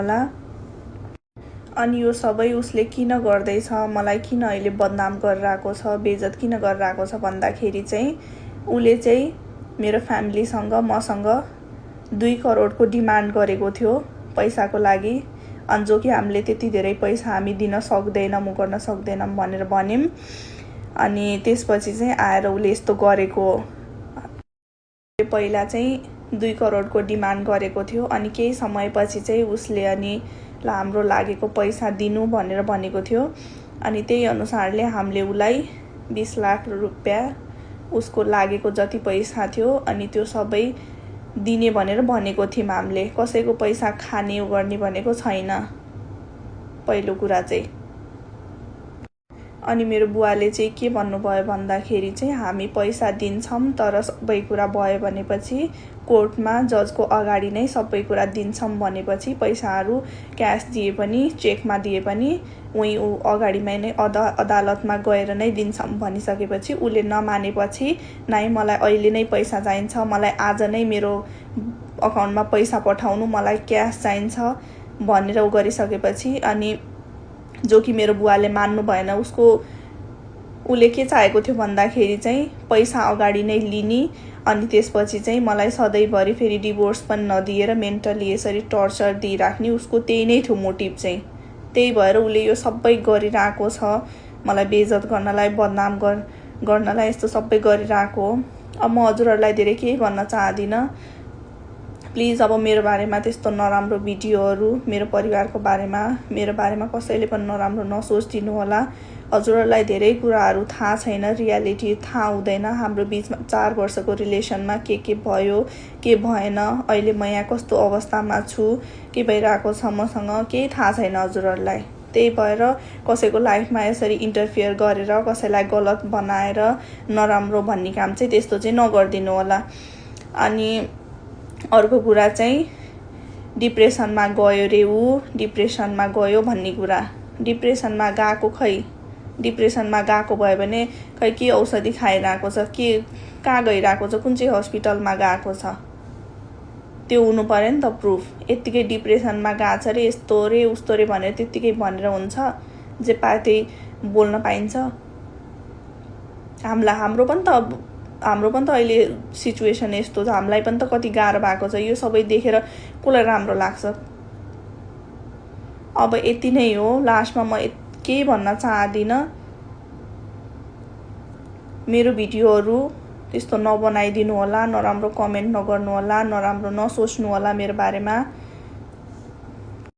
होला। अनि यो सबै उसले किन गर्दैछ, मलाई किन अहिले बदनाम गरिरहेको छ, बेइज्जत किन गरिरहेको छ भन्दाखेरि चाहिँ उसले चाहिँ मेरो फ्यामिलीसँग मसँग 2 करोडको डिमान्ड गरेको थियो पैसाको लागि। अनि जो कि हामीले त्यति धेरै पैसा हामी दिन सक्दैनौँ, गर्न सक्दैनौँ भनेर भन्यौँ। अनि त्यसपछि चाहिँ आएर उसले यस्तो गरेको। पहिला चाहिँ 2 करोडको डिमान्ड गरेको थियो। अनि केही समयपछि चाहिँ उसले अनि हाम्रो लागेको पैसा दिनु भनेर भनेको थियो। अनि त्यही अनुसारले हामीले उसलाई 20 लाख रुपियाँ उसको लागेको जति पैसा थियो अनि त्यो सबै दिने भनेर भनेको थियौँ हामीले। कसैको पैसा खाने गर्ने भनेको छैन पहिलो कुरा चाहिँ। अनि मेरो बुवाले चाहिँ के भन्नुभयो भन्दाखेरि चाहिँ हामी पैसा दिन्छौँ तर सबै कुरा भयो भनेपछि कोर्टमा जजको अगाडि नै सबै कुरा दिन्छौँ भनेपछि पैसाहरू क्यास दिए पनि चेकमा दिए पनि उही अगाडिमै नै अदालतमा गएर नै दिन्छौँ भनिसकेपछि उसले नमानेपछि नै मलाई अहिले नै पैसा चाहिन्छ, मलाई आज नै मेरो अकाउन्टमा पैसा पठाउनु, मलाई क्यास चाहिन्छ भनेर उ गरिसकेपछि अनि जो कि मेरो बुवाले मान्नु भएन। उसले के चाहेको थियो भन्दाखेरि चाहिँ पैसा अगाडि नै लिने अनि त्यसपछि चाहिँ मलाई सधैँभरि फेरि डिभोर्स पनि नदिएर मेन्टली यसरी टर्चर दिइराख्ने, उसको त्यही नै थियो मोटिभ चाहिँ। त्यही भएर उसले यो सबै गरिरहेको छ, मलाई बेइज्जत गर्नलाई, बदनाम गर्नलाई यस्तो सबै गरिरहेको हो। अब म हजुरहरूलाई धेरै केही भन्न चाहदिनँ। प्लिज अब मेरो बारेमा त्यस्तो नराम्रो भिडियोहरू, मेरो परिवारको बारेमा कसैले पनि नराम्रो नसोचिदिनु होला। हजुरहरूलाई धेरै कुराहरू थाहा छैन, रियालिटी थाहा हुँदैन। हाम्रो बिचमा 4 वर्षको रिलेसनमा के भयो, के भएन, अहिले म यहाँ कस्तो अवस्थामा छु, के भइरहेको छ मसँग केही थाहा छैन हजुरहरूलाई। त्यही भएर कसैको लाइफमा यसरी इन्टरफियर गरेर कसैलाई गलत बनाएर नराम्रो भन्ने काम चाहिँ त्यस्तो चाहिँ नगरिदिनु होला। अनि अर्को कुरा चाहिँ डिप्रेसनमा गयो रे ऊ, डिप्रेसनमा गयो भन्ने कुरा। डिप्रेसनमा गएको खै, डिप्रेसनमा गएको भयो भने खै के औषधि खाइरहेको छ, के कहाँ गइरहेको छ, कुन चाहिँ हस्पिटलमा गएको छ, त्यो हुनु पर्यो नि त प्रुफ। यत्तिकै डिप्रेसनमा गएको छ रे, यस्तो रे उस्तो रे भनेर त्यत्तिकै भनेर हुन्छ? जे पाए त्यही बोल्न पाइन्छ? हाम्रो पनि त अहिले सिचुएसन यस्तो छ, हामीलाई पनि त कति गाह्रो भएको छ। यो सबै देखेर कसलाई राम्रो लाग्छ? अब यति नै हो, लास्टमा म केही भन्न चाहदिनँ। मेरो भिडियोहरू त्यस्तो नबनाइदिनु होला, नराम्रो कमेन्ट नगर्नु होला, नराम्रो नसोच्नु होला मेरो बारेमा।